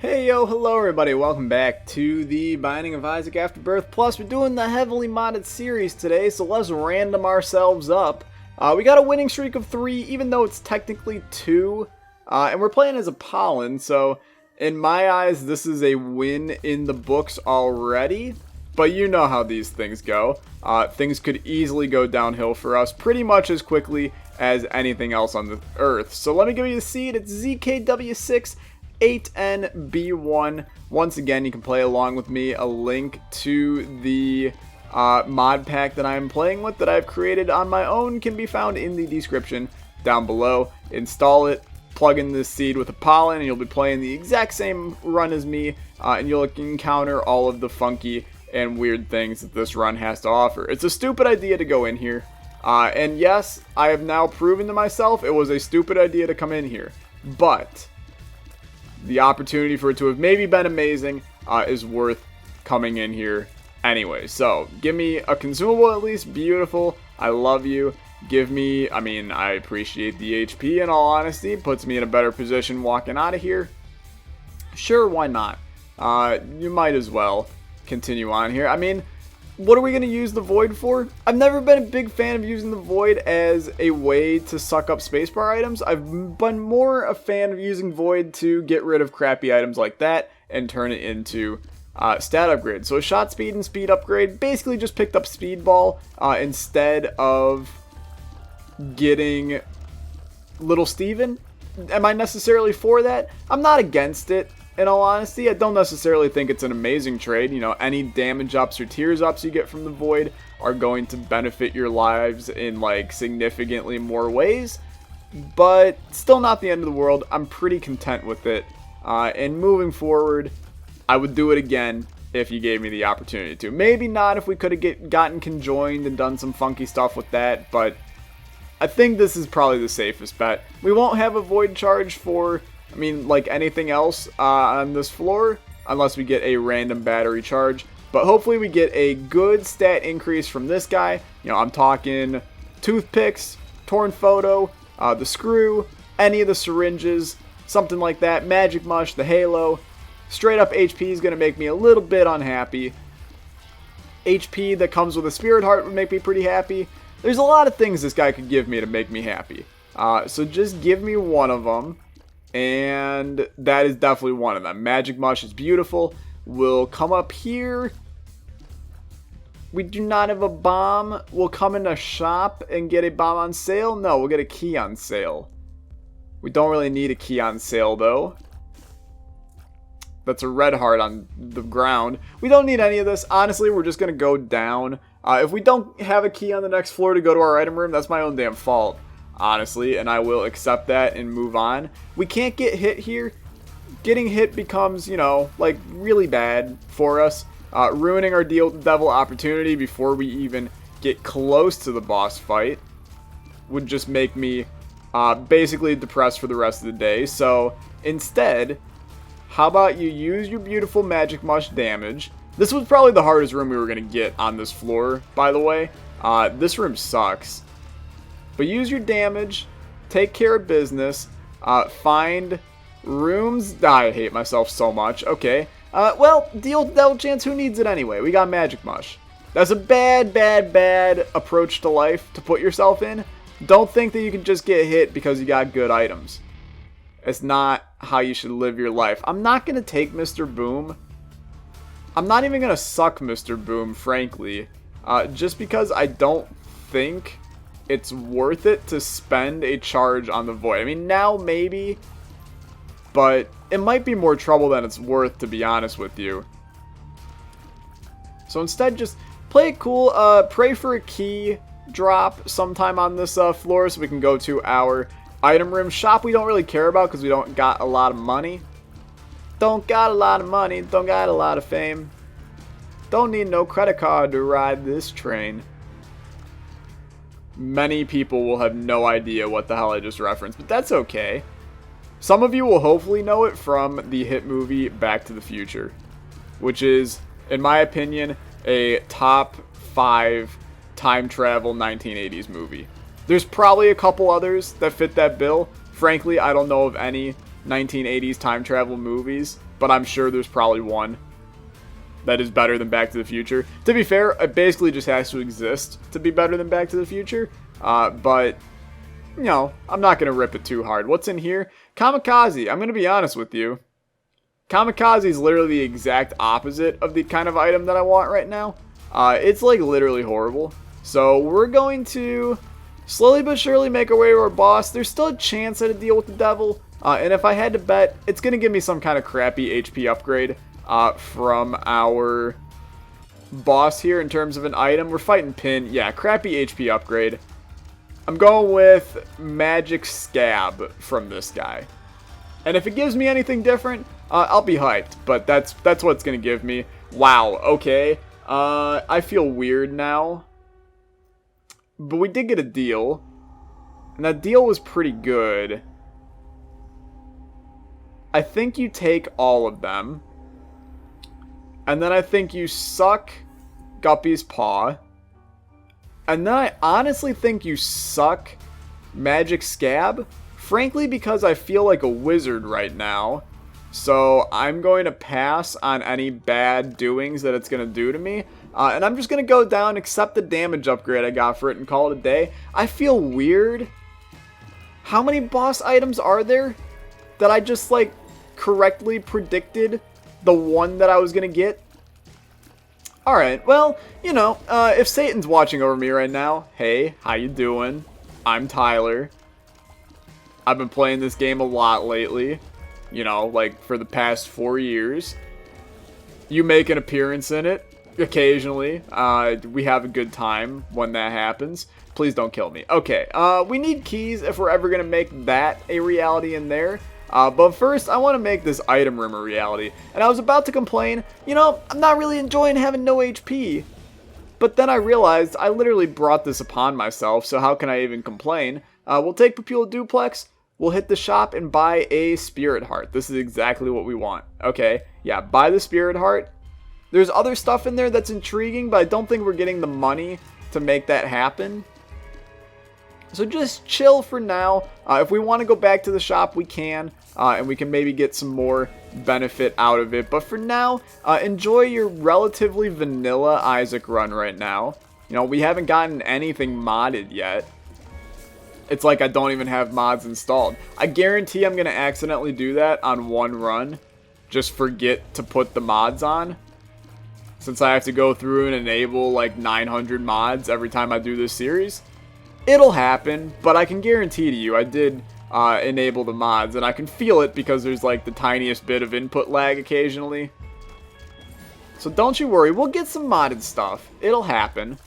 Hey yo, hello everybody, welcome back to the Binding of Isaac Afterbirth. Plus, we're doing the heavily modded series today, so let's random ourselves up. We got a winning streak of 3, even though it's technically 2. And we're playing as a Pollen, so in my eyes, this is a win in the books already. But you know how these things go. Things could easily go downhill for us pretty much as quickly as anything else on the Earth. So let me give you the seed. It's ZKW6. 8NB1. Once again, you can play along with me. A link to the mod pack that I'm playing with that I've created on my own can be found in the description down below. Install it, plug in this seed with a Pollen, and you'll be playing the exact same run as me, and you'll encounter all of the funky and weird things that this run has to offer. It's a stupid idea to go in here, and yes, I have now proven to myself it was a stupid idea to come in here, but the opportunity for it to have maybe been amazing is worth coming in here anyway. So, give me a consumable at least. Beautiful. I love you. Give me, I appreciate the HP in all honesty. Puts me in a better position walking out of here. Sure, why not? You might as well continue on here. What are we going to use the Void for? I've never been a big fan of using the Void as a way to suck up spacebar items. I've been more a fan of using Void to get rid of crappy items like that and turn it into stat upgrade. So a shot speed and speed upgrade, basically just picked up Speedball instead of getting Little Steven. Am I necessarily for that? I'm not against it. In all honesty, I don't necessarily think it's an amazing trade. You know, any damage ups or tears ups you get from the Void are going to benefit your lives in, like, significantly more ways. But still not the end of the world. I'm pretty content with it. And moving forward, I would do it again if you gave me the opportunity to. Maybe not if we could have gotten conjoined and done some funky stuff with that, but I think this is probably the safest bet. We won't have a Void charge for, like anything else on this floor, unless we get a random battery charge. But hopefully we get a good stat increase from this guy. You know, I'm talking toothpicks, torn photo, the screw, any of the syringes, something like that. Magic mush, the halo. Straight up HP is going to make me a little bit unhappy. HP that comes with a spirit heart would make me pretty happy. There's a lot of things this guy could give me to make me happy. So just give me one of them. And that is definitely one of them. Magic Mush is beautiful. We'll come up here. We do not have a bomb. We'll come in a shop and get a bomb on sale. No, we'll get a key on sale. We don't really need a key on sale, though. That's a red heart on the ground. We don't need any of this. Honestly, we're just going to go down. If we don't have a key on the next floor to go to our item room, that's my own damn fault. Honestly, and I will accept that and move on. We can't get hit here. Getting hit becomes, really bad for us. Ruining our devil opportunity before we even get close to the boss fight would just make me basically depressed for the rest of the day. So instead, how about you use your beautiful Magic Mush damage. This was probably the hardest room we were going to get on this floor, by the way. This room sucks. But use your damage, take care of business, find rooms. I hate myself so much. Okay. Well, deal devil chance, who needs it anyway? We got Magic Mush. That's a bad approach to life to put yourself in. Don't think that you can just get hit because you got good items. It's not how you should live your life. I'm not going to take Mr. Boom. I'm not even going to suck Mr. Boom, frankly. Just because I don't think it's worth it to spend a charge on the Void. Now maybe, but it might be more trouble than it's worth, to be honest with you. So instead, just play it cool. Pray for a key drop sometime on this floor so we can go to our item room. Shop we don't really care about because we don't got a lot of money. Don't got a lot of money. Don't got a lot of fame. Don't need no credit card to ride this train. Many people will have no idea what the hell I just referenced, but that's okay. Some of you will hopefully know it from the hit movie Back to the Future, which is, in my opinion, a top 5 time travel 1980s movie. There's probably a couple others that fit that bill. Frankly, I don't know of any 1980s time travel movies, but I'm sure there's probably one that is better than Back to the Future. To be fair, it basically just has to exist to be better than Back to the Future, but, you know, I'm not going to rip it too hard. What's in here? Kamikaze. I'm going to be honest with you. Kamikaze is literally the exact opposite of the kind of item that I want right now. It's like literally horrible. So we're going to slowly but surely make our way to our boss. There's still a chance at a deal with the devil. And if I had to bet, it's going to give me some kind of crappy HP upgrade from our boss here in terms of an item. We're fighting Pin. Yeah, crappy HP upgrade. I'm going with Magic Scab from this guy. And if it gives me anything different, I'll be hyped. But that's what it's going to give me. Wow, okay. I feel weird now. But we did get a deal. And that deal was pretty good. I think you take all of them. And then I think you suck Guppy's Paw. And then I honestly think you suck Magic Scab. Frankly, because I feel like a wizard right now. So I'm going to pass on any bad doings that it's going to do to me. And I'm just going to go down, accept the damage upgrade I got for it, and call it a day. I feel weird. How many boss items are there that I just, like, correctly predicted the one that I was going to get? Alright, well, you know, if Satan's watching over me right now, hey, how you doing? I'm Tyler. I've been playing this game a lot lately. You know, like, for the past 4 years. You make an appearance in it, occasionally. We have a good time when that happens. Please don't kill me. Okay, we need keys if we're ever going to make that a reality in there. But first, I want to make this item room a reality. And I was about to complain, you know, I'm not really enjoying having no HP. But then I realized I literally brought this upon myself, so how can I even complain? We'll take Papula Duplex. We'll hit the shop and buy a Spirit Heart. This is exactly what we want. Okay, yeah, buy the Spirit Heart. There's other stuff in there that's intriguing, but I don't think we're getting the money to make that happen. So just chill for now. If we want to go back to the shop, we can. And we can maybe get some more benefit out of it. But for now, enjoy your relatively vanilla Isaac run right now. You know, we haven't gotten anything modded yet. It's like I don't even have mods installed. I guarantee I'm going to accidentally do that on one run. Just forget to put the mods on. Since I have to go through and enable like 900 mods every time I do this series. It'll happen, but I can guarantee to you I did enable the mods. And I can feel it because there's like the tiniest bit of input lag occasionally. So don't you worry, we'll get some modded stuff. It'll happen.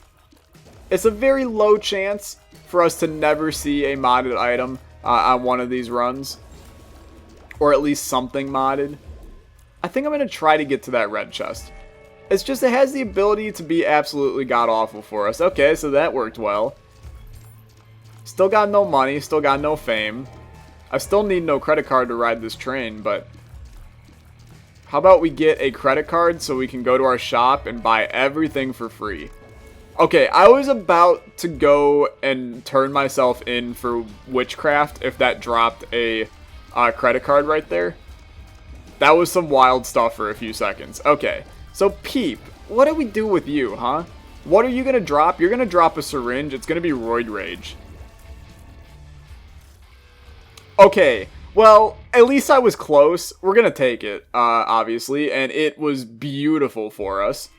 It's a very low chance for us to never see a modded item on one of these runs. Or at least something modded. I think I'm going to try to get to that red chest. It's just it has the ability to be absolutely god-awful for us. Okay, so that worked well. Still got no money, still got no fame. I still need no credit card to ride this train, but how about we get a credit card so we can go to our shop and buy everything for free? Okay, I was about to go and turn myself in for witchcraft if that dropped a credit card right there. That was some wild stuff for a few seconds. Okay, so Peep, what do we do with you, huh? What are you going to drop? You're going to drop a syringe. It's going to be Roid Rage. Okay, well, at least I was close. We're going to take it, obviously, and it was beautiful for us.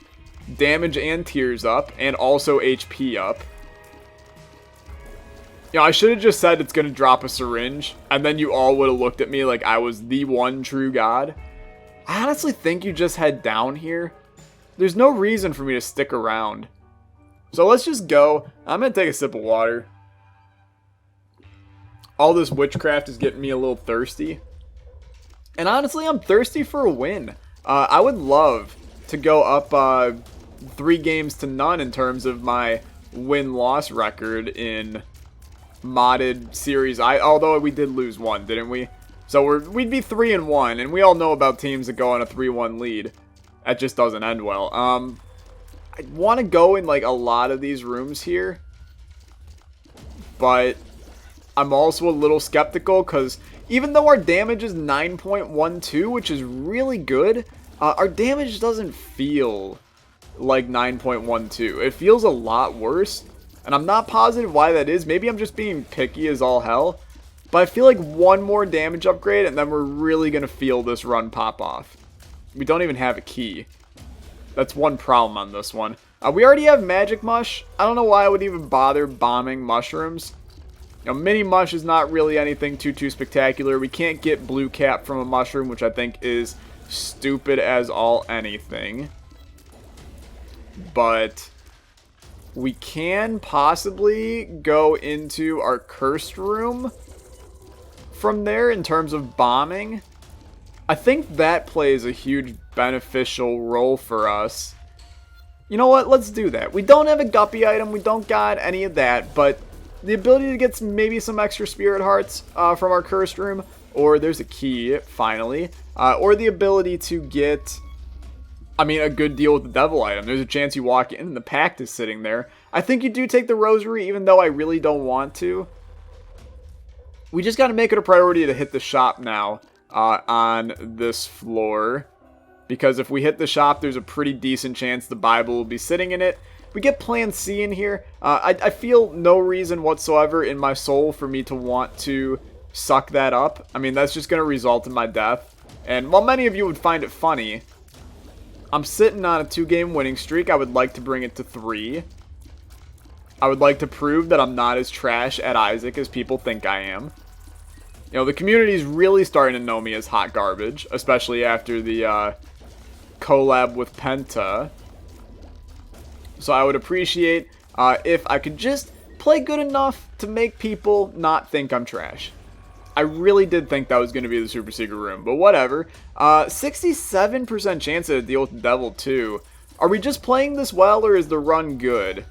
Damage and tears up, and also HP up. You know, I should have just said it's going to drop a syringe, and then you all would have looked at me like I was the one true god. I honestly think you just head down here. There's no reason for me to stick around. So let's just go. I'm going to take a sip of water. All this witchcraft is getting me a little thirsty. And honestly, I'm thirsty for a win. I would love to go up 3-0 in terms of my win-loss record in modded series. Although we did lose one, didn't we? So we'd be 3-1, and we all know about teams that go on a 3-1 lead. That just doesn't end well. I want to go in like a lot of these rooms here, but I'm also a little skeptical because Even though our damage is 9.12, which is really good, our damage doesn't feel like 9.12. It feels a lot worse, and I'm not positive why that is. Maybe I'm just being picky as all hell, but I feel like one more damage upgrade and then we're really going to feel this run pop off. We don't even have a key. That's one problem on this one. We already have Magic Mush. I don't know why I would even bother bombing mushrooms. You know, Mini Mush is not really anything too spectacular. We can't get Blue Cap from a mushroom, which I think is stupid as all anything. But we can possibly go into our cursed room from there in terms of bombing. I think that plays a huge beneficial role for us. You know what? Let's do that. We don't have a guppy item. We don't got any of that. But the ability to get maybe some extra spirit hearts from our cursed room. Or there's a key, finally. Or the ability to get, I mean, a good deal with the devil item. There's a chance you walk in and the pact is sitting there. I think you do take the rosary, even though I really don't want to. We just got to make it a priority to hit the shop now on this floor. Because if we hit the shop, there's a pretty decent chance the Bible will be sitting in it. We get Plan C in here. I feel no reason whatsoever in my soul for me to want to suck that up. I mean, that's just going to result in my death. And while many of you would find it funny, I'm sitting on a 2-game winning streak. I would like to bring it to 3. I would like to prove that I'm not as trash at Isaac as people think I am. You know, the community is really starting to know me as hot garbage, especially after the collab with Penta. So I would appreciate if I could just play good enough to make people not think I'm trash. I really did think that was going to be the super secret room, but whatever. 67% chance of a deal with the devil too. Are we just playing this well, or is the run good?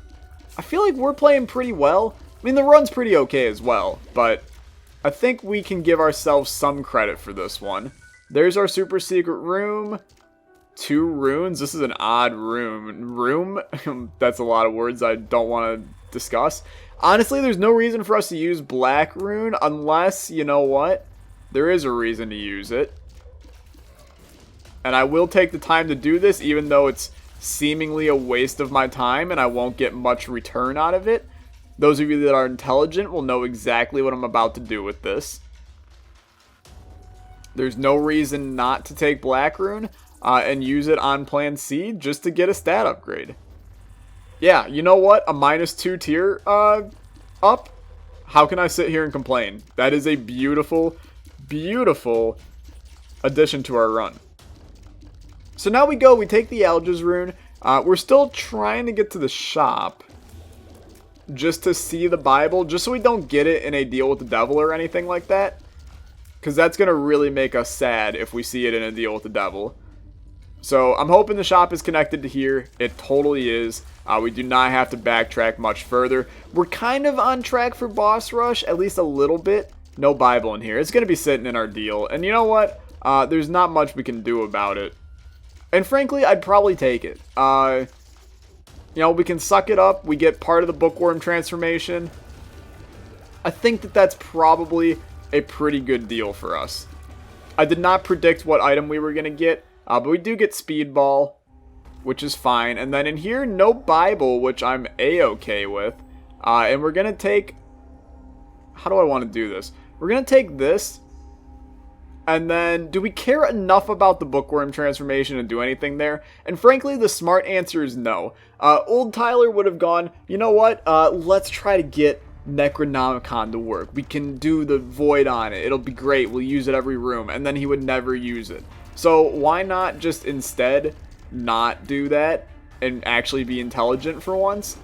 I feel like we're playing pretty well. I mean, the run's pretty okay as well, but I think we can give ourselves some credit for this one. There's our super secret room. 2 runes. This is an odd room. That's a lot of words I don't want to discuss. Honestly, there's no reason for us to use black rune unless, you know what? There is a reason to use it. And I will take the time to do this, even though it's seemingly a waste of my time and I won't get much return out of it. Those of you that are intelligent will know exactly what I'm about to do with this. There's no reason not to take black rune and use it on Plan C just to get a stat upgrade. Yeah, you know what? A -2 tier up? How can I sit here and complain? That is a beautiful, beautiful addition to our run. So now we take the Algiz rune. We're still trying to get to the shop just to see the Bible, just so we don't get it in a deal with the devil or anything like that. Because that's going to really make us sad if we see it in a deal with the devil. So I'm hoping the shop is connected to here. It totally is. We do not have to backtrack much further. We're kind of on track for boss rush, at least a little bit. No Bible in here. It's going to be sitting in our deal. And you know what? There's not much we can do about it. And frankly, I'd probably take it. You know, we can suck it up. We get part of the bookworm transformation. I think that that's probably a pretty good deal for us. I did not predict what item we were going to get. But we do get Speedball, which is fine. And then in here, no Bible, which I'm A-okay with. And we're going to take... How do I want to do this? We're going to take this. And then, do we care enough about the bookworm transformation to do anything there? And frankly, the smart answer is no. Old Tyler would have gone, you know what? Let's try to get Necronomicon to work. We can do the void on it. It'll be great. We'll use it every room. And then he would never use it. So why not just instead not do that and actually be intelligent for once?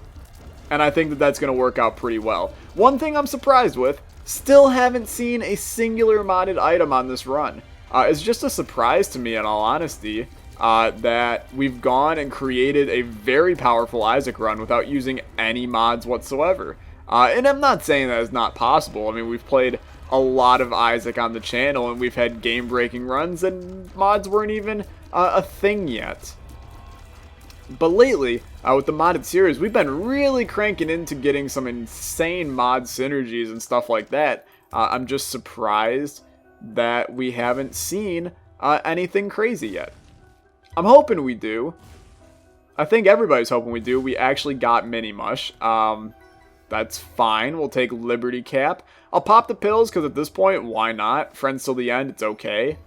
And I think that that's going to work out pretty well. One thing I'm surprised with, still haven't seen a singular modded item on this run. It's just a surprise to me, in all honesty, that we've gone and created a very powerful Isaac run without using any mods whatsoever. And I'm not saying that it's not possible. I mean, we've played a lot of Isaac on the channel, and we've had game-breaking runs, and mods weren't even a thing yet. But lately, with the modded series, we've been really cranking into getting some insane mod synergies and stuff like that. I'm just surprised that we haven't seen anything crazy yet. I'm hoping we do. I think everybody's hoping we do. We actually got Mini Mush. That's fine. We'll take Liberty Cap. I'll pop the pills because at this point, why not? Friends till the end, it's okay.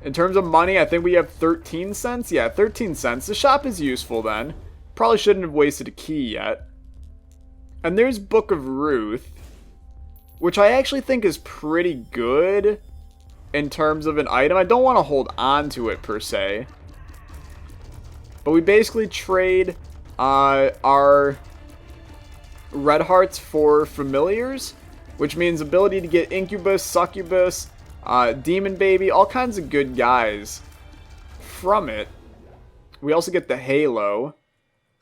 In terms of money, I think we have 13 cents. Yeah, 13 cents. The shop is useful then. Probably shouldn't have wasted a key yet. And there's Book of Ruth, which I actually think is pretty good in terms of an item. I don't want to hold on to it per se. But we basically trade our red hearts for familiars, which means ability to get Incubus, Succubus, Demon Baby, all kinds of good guys from it. We also get the Halo.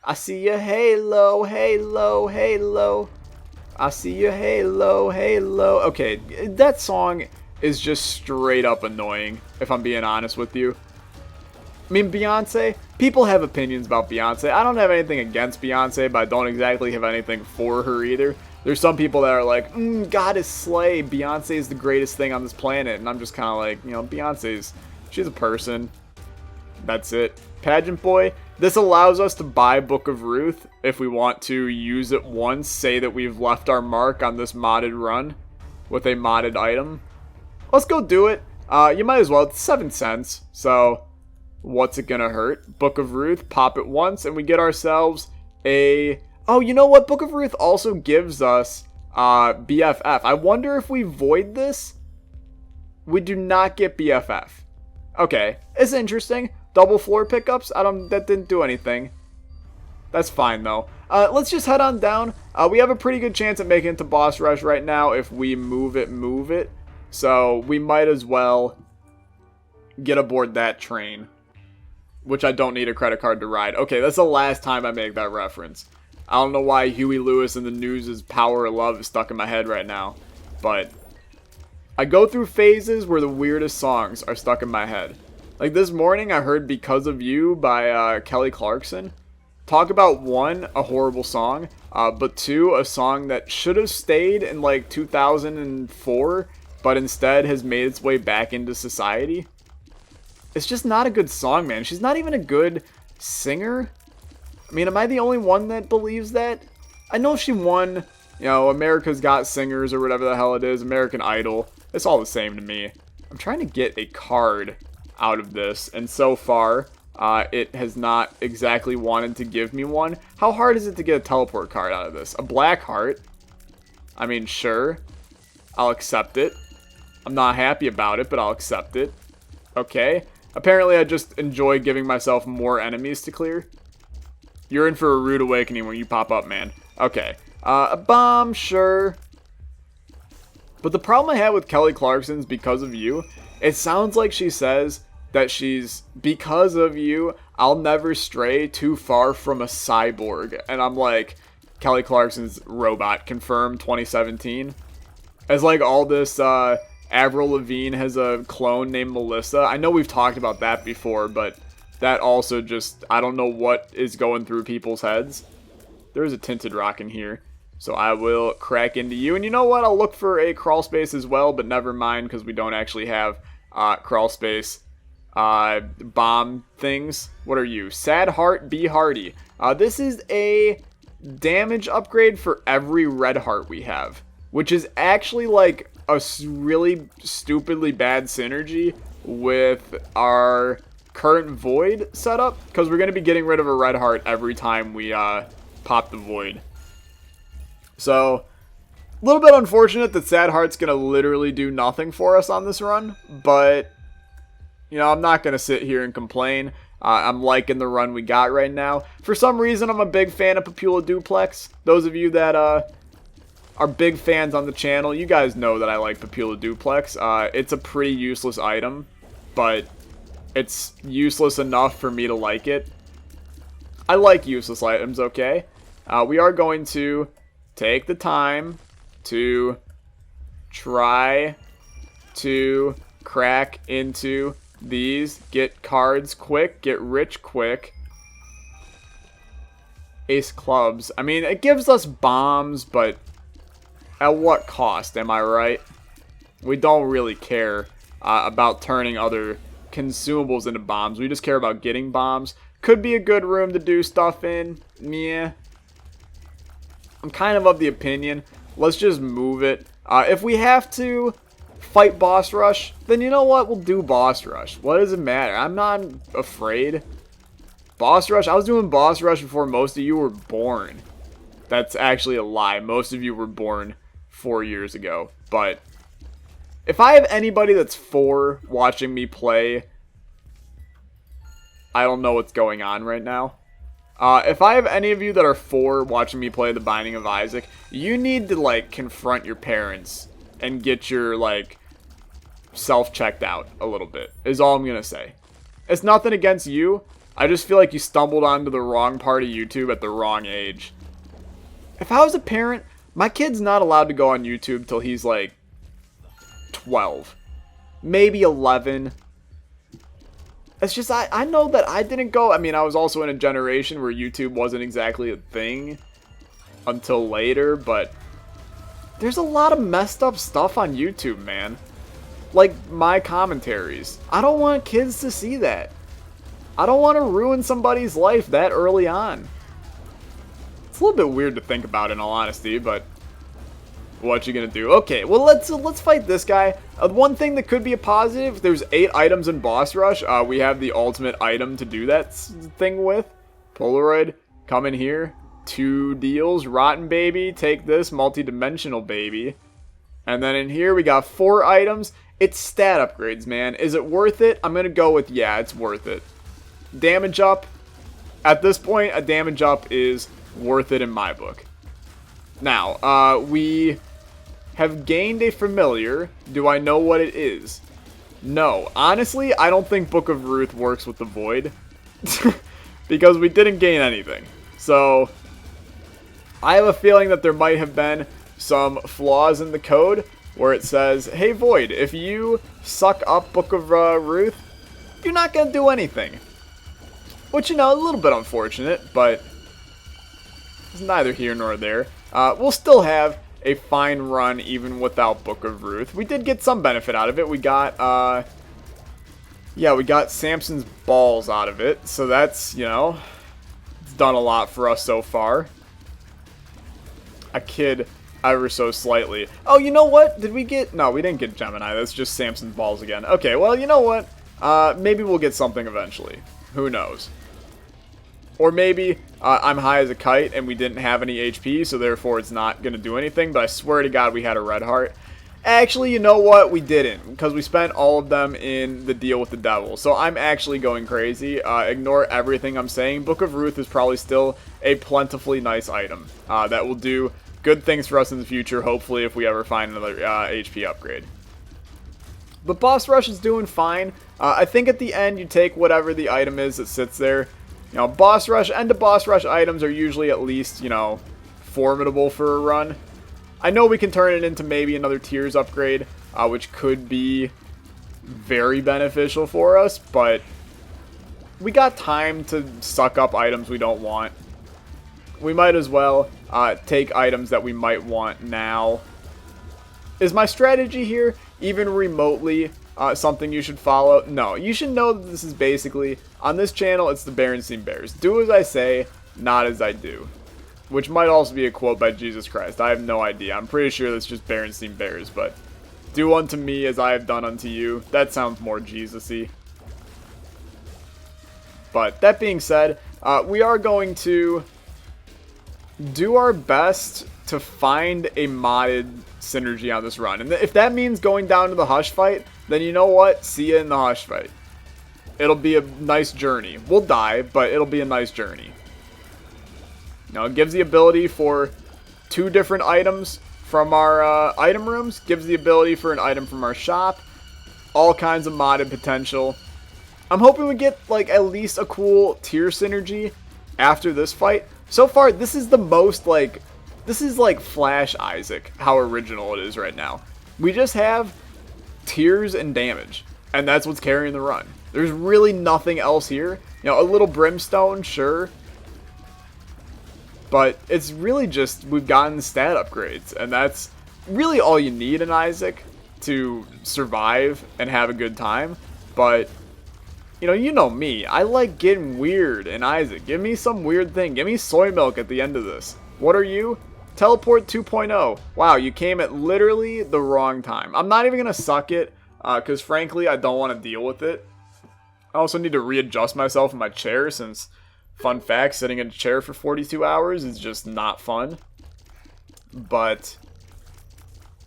I see ya, Halo, Halo, Halo. I see ya, Halo, Halo. Okay, that song is just straight up annoying, if I'm being honest with you. I mean, Beyonce, people have opinions about Beyonce. I don't have anything against Beyonce, but I don't exactly have anything for her either. There's some people that are like, Goddess Slay, Beyonce is the greatest thing on this planet. And I'm just kind of like, you know, she's a person. That's it. Pageant Boy, this allows us to buy Book of Ruth if we want to use it once, say that we've left our mark on this modded run with a modded item. Let's go do it. You might as well. It's 7 cents, so what's it gonna hurt? Book of Ruth, pop it once, and we get ourselves a... Oh, you know what? Book of Ruth also gives us BFF. I wonder if we void this, we do not get BFF. Okay, it's interesting. Double floor pickups, that didn't do anything. That's fine though. Let's just head on down. We have a pretty good chance at making it to Boss Rush right now if we move it. So we might as well get aboard that train, which I don't need a credit card to ride. Okay, that's the last time I make that reference. I don't know why Huey Lewis and the News' Power of Love is stuck in my head right now, but I go through phases where the weirdest songs are stuck in my head. Like this morning, I heard Because of You by Kelly Clarkson. Talk about one, a horrible song, but two, a song that should have stayed in like 2004, but instead has made its way back into society. It's just not a good song, man. She's not even a good singer. I mean, am I the only one that believes that? I know she won, you know, America's Got Singers or whatever the hell it is, American Idol. It's all the same to me. I'm trying to get a card out of this, and so far, it has not exactly wanted to give me one. How hard is it to get a teleport card out of this? A black heart? I mean, sure. I'll accept it. I'm not happy about it, but I'll accept it. Okay. Apparently, I just enjoy giving myself more enemies to clear. You're in for a rude awakening when you pop up, man. Okay. A bomb, sure. But the problem I had with Kelly Clarkson's Because of You, it sounds like she says that she's, because of you, I'll never stray too far from a cyborg. And I'm like, Kelly Clarkson's Robot, confirmed 2017. As like all this, Avril Lavigne has a clone named Melissa. I know we've talked about that before, but that also just, I don't know what is going through people's heads. There's a tinted rock in here, so I will crack into you. And you know what? I'll look for a crawl space as well, but never mind, because we don't actually have crawl space bomb things. What are you? Sad Heart, Be Hardy. This is a damage upgrade for every red heart we have, which is actually like a really stupidly bad synergy with our current void setup, because we're going to be getting rid of a red heart every time we pop the void. So a little bit unfortunate that Sad Heart's going to literally do nothing for us on this run, but you know, I'm not going to sit here and complain. I'm liking the run we got right now. For some reason, I'm a big fan of Papula Duplex. Those of you that are big fans on the channel, you guys know that I like Papula Duplex. It's a pretty useless item, but it's useless enough for me to like it. I like useless items, okay? We are going to take the time to try to crack into these. Get cards quick. Get rich quick. Ace clubs. I mean, it gives us bombs, but at what cost? Am I right? We don't really care about turning other consumables into bombs. We just care about getting bombs. Could be a good room to do stuff in. Yeah. I'm kind of the opinion. Let's just move it. If we have to fight boss rush, then you know what? We'll do boss rush. What does it matter? I'm not afraid. Boss rush? I was doing boss rush before most of you were born. That's actually a lie. Most of you were born 4 years ago. But if I have anybody that's 4 watching me play, I don't know what's going on right now. If I have any of you that are 4 watching me play The Binding of Isaac, you need to, like, confront your parents and get your, like, self-checked out a little bit, is all I'm gonna say. It's nothing against you. I just feel like you stumbled onto the wrong part of YouTube at the wrong age. If I was a parent, my kid's not allowed to go on YouTube till he's, like, 12. Maybe 11. It's just, I know that I didn't go. I mean, I was also in a generation where YouTube wasn't exactly a thing until later, but there's a lot of messed up stuff on YouTube, man. Like my commentaries. I don't want kids to see that. I don't want to ruin somebody's life that early on. It's a little bit weird to think about, in all honesty, but what you gonna do? Okay, well, let's fight this guy. One thing that could be a positive, there's 8 items in boss rush. We have the ultimate item to do that thing with. Polaroid, come in here. 2 deals. Rotten baby, take this. Multi-dimensional baby. And then in here we got 4 items. It's stat upgrades, man. Is it worth it? I'm gonna go with yeah, it's worth it. Damage up. At this point, a damage up is worth it in my book. Now, we have gained a familiar. Do I know what it is? No. Honestly, I don't think Book of Ruth works with the Void. Because we didn't gain anything. So, I have a feeling that there might have been some flaws in the code where it says, hey Void, if you suck up Book of Ruth, you're not going to do anything. Which, you know, a little bit unfortunate, but it's neither here nor there. We'll still have a fine run even without Book of Ruth. We did get some benefit out of it. We got, yeah, we got Samson's balls out of it. So that's, you know, it's done a lot for us so far. I kid ever so slightly. Oh, you know what? Did we get... No, we didn't get Gemini. That's just Samson's balls again. Okay, well, you know what? Maybe we'll get something eventually. Who knows? Or maybe I'm high as a kite and we didn't have any HP, so therefore it's not going to do anything. But I swear to God we had a red heart. Actually, you know what? We didn't, because we spent all of them in the deal with the devil. So I'm actually going crazy. Ignore everything I'm saying. Book of Ruth is probably still a plentifully nice item that will do good things for us in the future, hopefully, if we ever find another HP upgrade. But boss rush is doing fine. I think at the end you take whatever the item is that sits there. You know, boss rush, end of boss rush items are usually at least, you know, formidable for a run. I know we can turn it into maybe another tiers upgrade, which could be very beneficial for us, but we got time to suck up items we don't want. We might as well take items that we might want now. Is my strategy here even remotely something you should follow? No, you should know that this is basically, on this channel, it's the Berenstein Bears. Do as I say, not as I do. Which might also be a quote by Jesus Christ. I have no idea. I'm pretty sure that's just Berenstein Bears, but do unto me as I have done unto you. That sounds more Jesus-y. But that being said, we are going to do our best to find a modded synergy on this run. And if that means going down to the Hush fight, then you know what? See you in the Hush fight. It'll be a nice journey. We'll die, but it'll be a nice journey. Now, it gives the ability for 2 different items from our item rooms. Gives the ability for an item from our shop. All kinds of modded potential. I'm hoping we get, like, at least a cool tier synergy after this fight. So far, this is the most, like... This is like Flash Isaac, how original it is right now. We just have tears and damage, and that's what's carrying the run. There's really nothing else here. You know, a little brimstone, sure. But it's really just, we've gotten stat upgrades, and that's really all you need in Isaac to survive and have a good time. But, you know me. I like getting weird. And Isaac, give me some weird thing. Give me soy milk at the end of this. What are you? Teleport 2.0. Wow, you came at literally the wrong time. I'm not even going to suck it, because frankly, I don't want to deal with it. I also need to readjust myself in my chair, since, fun fact, sitting in a chair for 42 hours is just not fun. But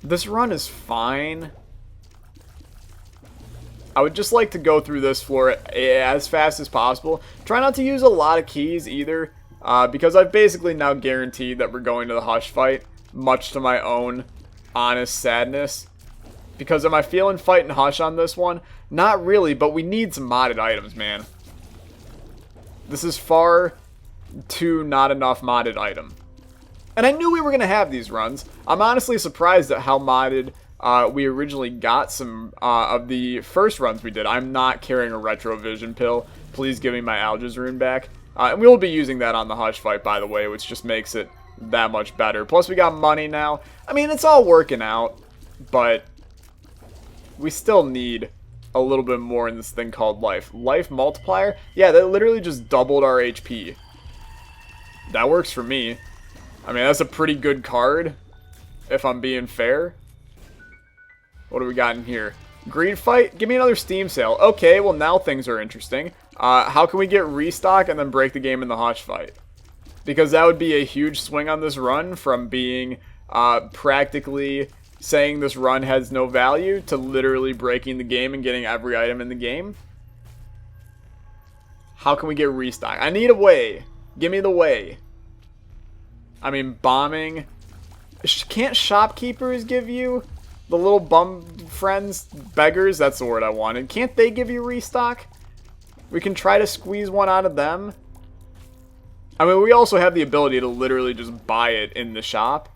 this run is fine. I would just like to go through this floor as fast as possible. Try not to use a lot of keys either. Because I've basically now guaranteed that we're going to the Hush fight, much to my own honest sadness. Because am I feeling fighting Hush on this one? Not really, but we need some modded items, man. This is far too not enough modded item. And I knew we were going to have these runs. I'm honestly surprised at how modded we originally got some of the first runs we did. I'm not carrying a Retrovision pill. Please give me my Alga's rune back. And we will be using that on the Hush fight, by the way, which just makes it that much better. Plus, we got money now. I mean, it's all working out, but we still need a little bit more in this thing called life. Life multiplier? Yeah, that literally just doubled our HP. That works for me. I mean, that's a pretty good card, if I'm being fair. What do we got in here? Greed fight? Give me another Steam sale. Okay, well, now things are interesting. How can we get restock and then break the game in the Hush fight? Because that would be a huge swing on this run from being practically saying this run has no value to literally breaking the game and getting every item in the game. How can we get restock? I need a way. Give me the way. I mean, bombing. Can't shopkeepers give you the little bum friends, beggars? That's the word I wanted. Can't they give you restock? We can try to squeeze one out of them. I mean, we also have the ability to literally just buy it in the shop.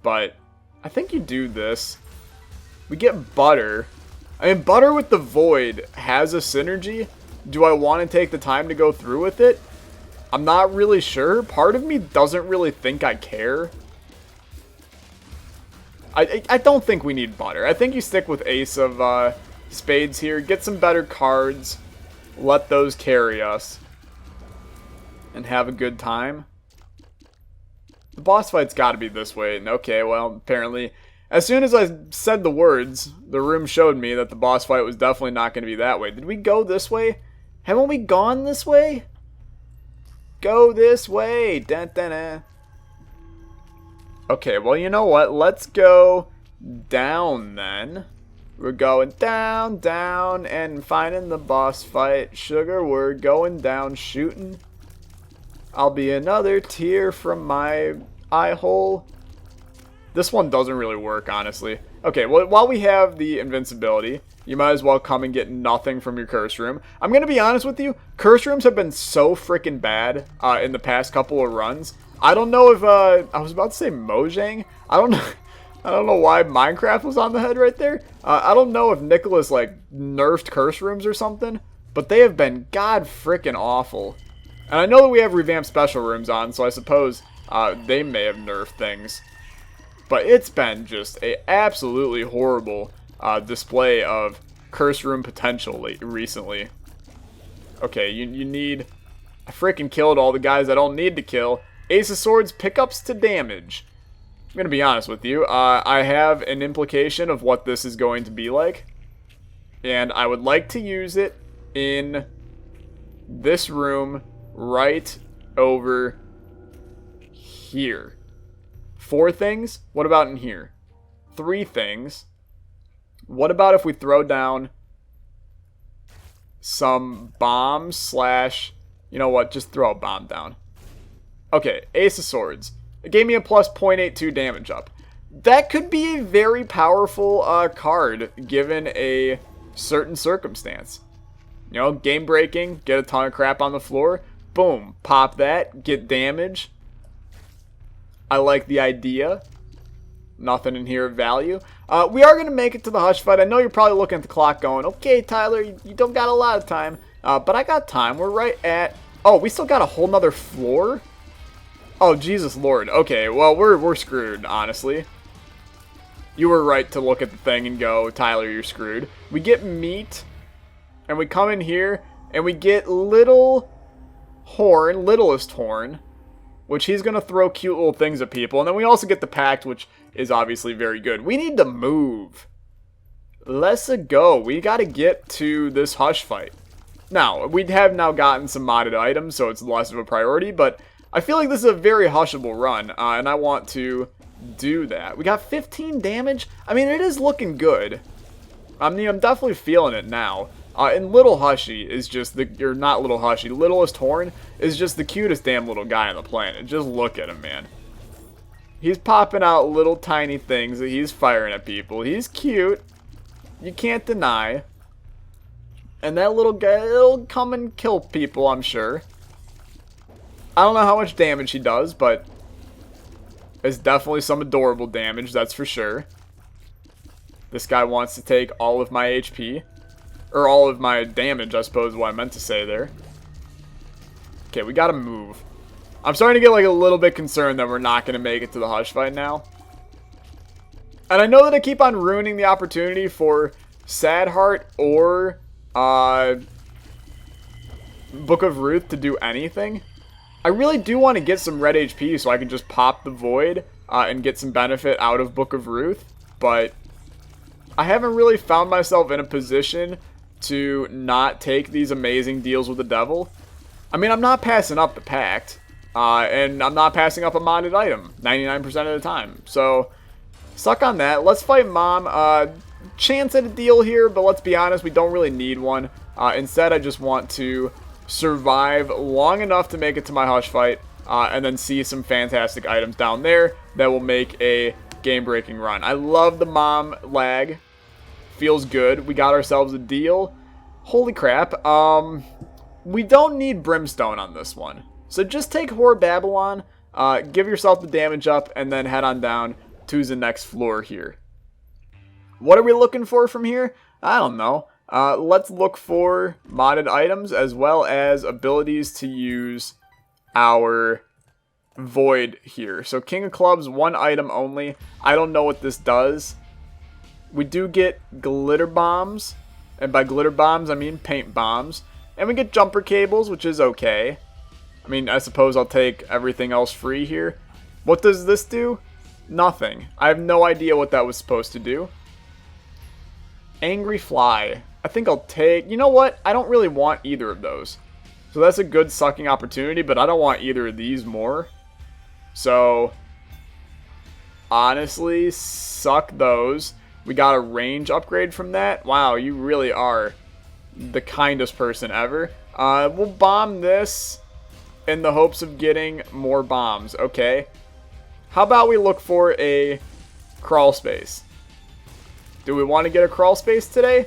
But I think you do this. We get butter. I mean, butter with the void has a synergy. Do I want to take the time to go through with it? I'm not really sure. Part of me doesn't really think I care. I don't think we need butter. I think you stick with Ace of Spades here. Get some better cards. Let those carry us. And have a good time. The boss fight's got to be this way. And okay, well, apparently, as soon as I said the words, the room showed me that the boss fight was definitely not going to be that way. Did we go this way? Haven't we gone this way? Go this way. Dun, dun, dun. Okay, well, you know what? Let's go down then. We're going down, down, and finding the boss fight. Sugar, we're going down, shooting. I'll be another tear from my eye hole. This one doesn't really work, honestly. Okay, well, while we have the invincibility, you might as well come and get nothing from your curse room. I'm going to be honest with you. Curse rooms have been so freaking bad in the past couple of runs. I don't know if, I was about to say Mojang. I don't know. I don't know why Minecraft was on the head right there. I don't know if Nicholas, like, nerfed curse rooms or something, but they have been god frickin' awful. And I know that we have revamped special rooms on, so I suppose they may have nerfed things. But it's been just a absolutely horrible display of curse room potential recently. Okay, you need... I freaking killed all the guys I don't need to kill. Ace of Swords, pickups to damage. I'm going to be honest with you. I have an implication of what this is going to be like. And I would like to use it in this room right over here. 4 things? What about in here? 3 things. What about if we throw down some bombs slash... You know what? Just throw a bomb down. Okay, Ace of Swords. It gave me a plus 0.82 damage up. That could be a very powerful card given a certain circumstance. You know, game breaking, get a ton of crap on the floor. Boom, pop that, get damage. I like the idea. Nothing in here of value. We are going to make it to the Hush fight. I know you're probably looking at the clock going, okay, Tyler, you don't got a lot of time. But I got time. We're right at... Oh, we still got a whole nother floor? Oh, Jesus Lord. Okay, well, we're screwed, honestly. You were right to look at the thing and go, Tyler, you're screwed. We get meat, and we come in here, and we get littlest horn, which he's going to throw cute little things at people. And then we also get the pact, which is obviously very good. We need to move. Let's go. We got to get to this Hush fight. Now, we have now gotten some modded items, so it's less of a priority, but I feel like this is a very hushable run, and I want to do that. We got 15 damage. I mean, it is looking good. I mean, I'm definitely feeling it now. And Little Hushy is just or not Little Hushy, Littlest Horn is just the cutest damn little guy on the planet. Just look at him, man. He's popping out little tiny things that he's firing at people. He's cute. You can't deny. And that little guy, he'll come and kill people, I'm sure. I don't know how much damage he does, but it's definitely some adorable damage, that's for sure. This guy wants to take all of my HP. Or all of my damage, I suppose is what I meant to say there. Okay, we gotta move. I'm starting to get like a little bit concerned that we're not going to make it to the Hush fight now. And I know that I keep on ruining the opportunity for Sad Heart or Book of Ruth to do anything. I really do want to get some red HP so I can just pop the Void and get some benefit out of Book of Ruth. But I haven't really found myself in a position to not take these amazing deals with the devil. I mean, I'm not passing up the pact. And I'm not passing up a modded item 99% of the time. So, suck on that. Let's fight Mom. Chance at a deal here, but let's be honest, we don't really need one. Instead, I just want to survive long enough to make it to my Hush fight, and then see some fantastic items down there that will make a game-breaking run. I love the Mom lag. Feels good. We got ourselves a deal. Holy crap. We don't need Brimstone on this one. So just take Whore Babylon, give yourself the damage up, and then head on down to the next floor here. What are we looking for from here? I don't know. Let's look for modded items as well as abilities to use our Void here. So King of Clubs, one item only. I don't know what this does. We do get glitter bombs, and by glitter bombs I mean paint bombs. And we get jumper cables, which is okay. I mean, I suppose I'll take everything else free here. What does this do? Nothing. I have no idea what that was supposed to do. Angry Fly. I think I'll take... You know what? I don't really want either of those. So that's a good sucking opportunity, but I don't want either of these more. So, honestly, suck those. We got a range upgrade from that. Wow, you really are the kindest person ever. We'll bomb this in the hopes of getting more bombs. Okay. How about we look for a crawl space? Do we want to get a crawl space today?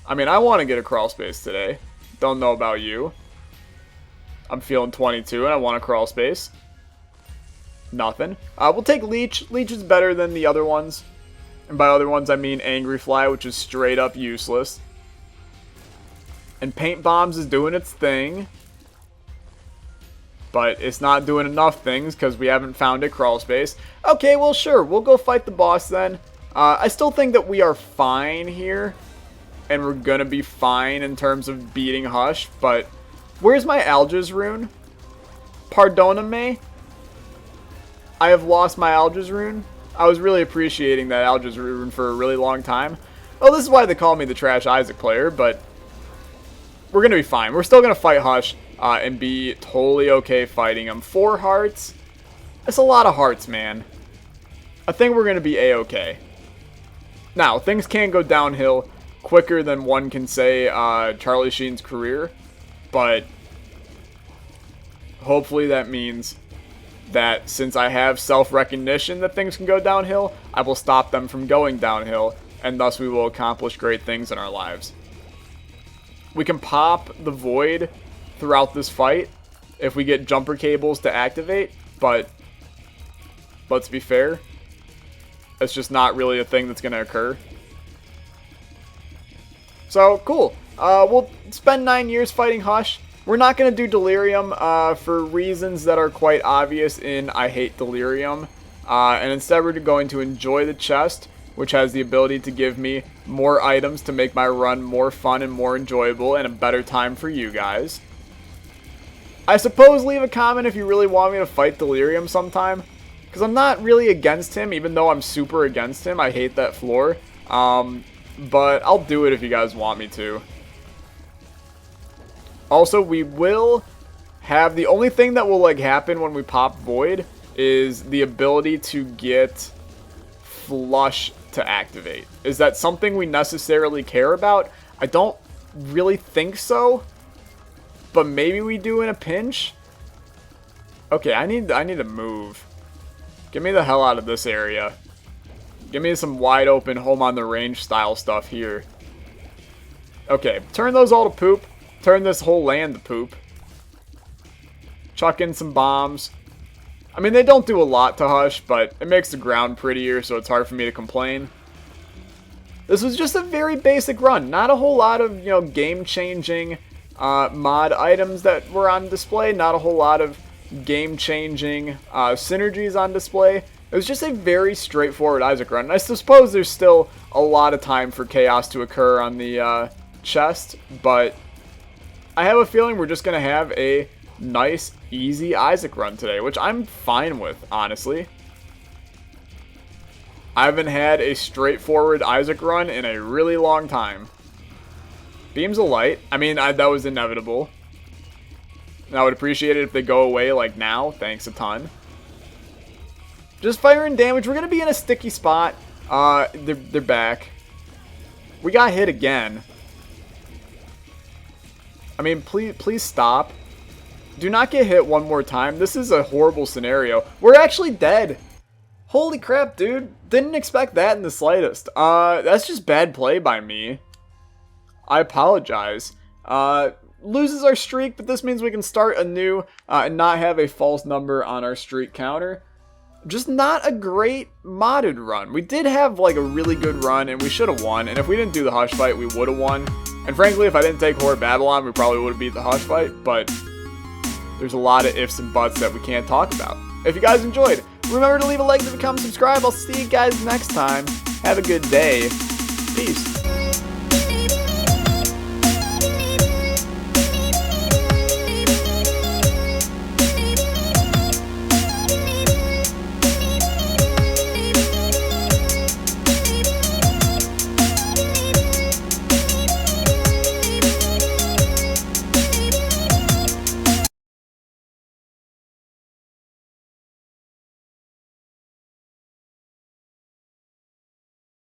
I mean, I want to get a crawl space today. Don't know about you. I'm feeling 22 and I want a crawl space. Nothing. We'll take Leech. Leech is better than the other ones. And by other ones, I mean Angry Fly, which is straight up useless. And Paint Bombs is doing its thing. But it's not doing enough things because we haven't found a crawl space. Okay, well, sure. We'll go fight the boss then. I still think that we are fine here. And we're going to be fine in terms of beating Hush. But where's my Algiz rune? Pardoname? I have lost my Algiz rune. I was really appreciating that Algiz rune for a really long time. Oh, this is why they call me the Trash Isaac player, but we're going to be fine. We're still going to fight Hush and be totally okay fighting him. 4 hearts? That's a lot of hearts, man. I think we're going to be a-okay. Now, things can go downhill quicker than one can say Charlie Sheen's career, but hopefully that means that since I have self-recognition that things can go downhill, I will stop them from going downhill, and thus we will accomplish great things in our lives. We can pop the Void throughout this fight if we get jumper cables to activate, but let's be fair, it's just not really a thing that's going to occur. So, cool. We'll spend 9 years fighting Hush. We're not going to do Delirium for reasons that are quite obvious in I Hate Delirium. And instead we're going to enjoy the chest. which has the ability to give me more items to make my run more fun and more enjoyable and a better time for you guys. I suppose leave a comment if you really want me to fight Delirium sometime, because I'm not really against him, even though I'm super against him. I hate that floor, but I'll do it if you guys want me to. Also, we will have, the only thing that will like happen when we pop Void is the ability to get Flush to activate. Is that something we necessarily care about? I don't really think so, but maybe we do in a pinch. Okay, I need to move. Get me the hell out of this area. Give me some wide open home on the range style stuff here. Okay, turn those all to poop. Turn this whole land to poop. Chuck in some bombs. I mean, they don't do a lot to Hush, but it makes the ground prettier, so it's hard for me to complain. This was just a very basic run. Not a whole lot of, game-changing mod items that were on display. Not a whole lot of game-changing synergies on display. It was just a very straightforward Isaac run. And I suppose there's still a lot of time for chaos to occur on the chest, but I have a feeling we're just going to have a nice, easy Isaac run today, which I'm fine with, honestly. I haven't had a straightforward Isaac run in a really long time. Beams of Light. I mean, that was inevitable. And I would appreciate it if they go away like now. Thanks a ton. Just firing damage. We're going to be in a sticky spot. They're back. We got hit again. I mean, please stop. Do not get hit one more time. This is a horrible scenario. We're actually dead. Holy crap, dude. Didn't expect that in the slightest. That's just bad play by me. I apologize. Loses our streak, but this means we can start anew and not have a false number on our streak counter. Just not a great modded run. We did have like a really good run and we should have won. And if we didn't do the Hush fight, we would have won. And frankly, if I didn't take Horror Babylon, we probably would have beat the Hush fight. But there's a lot of ifs and buts that we can't talk about. If you guys enjoyed, remember to leave a like, leave a comment, subscribe. I'll see you guys next time. Have a good day. Peace.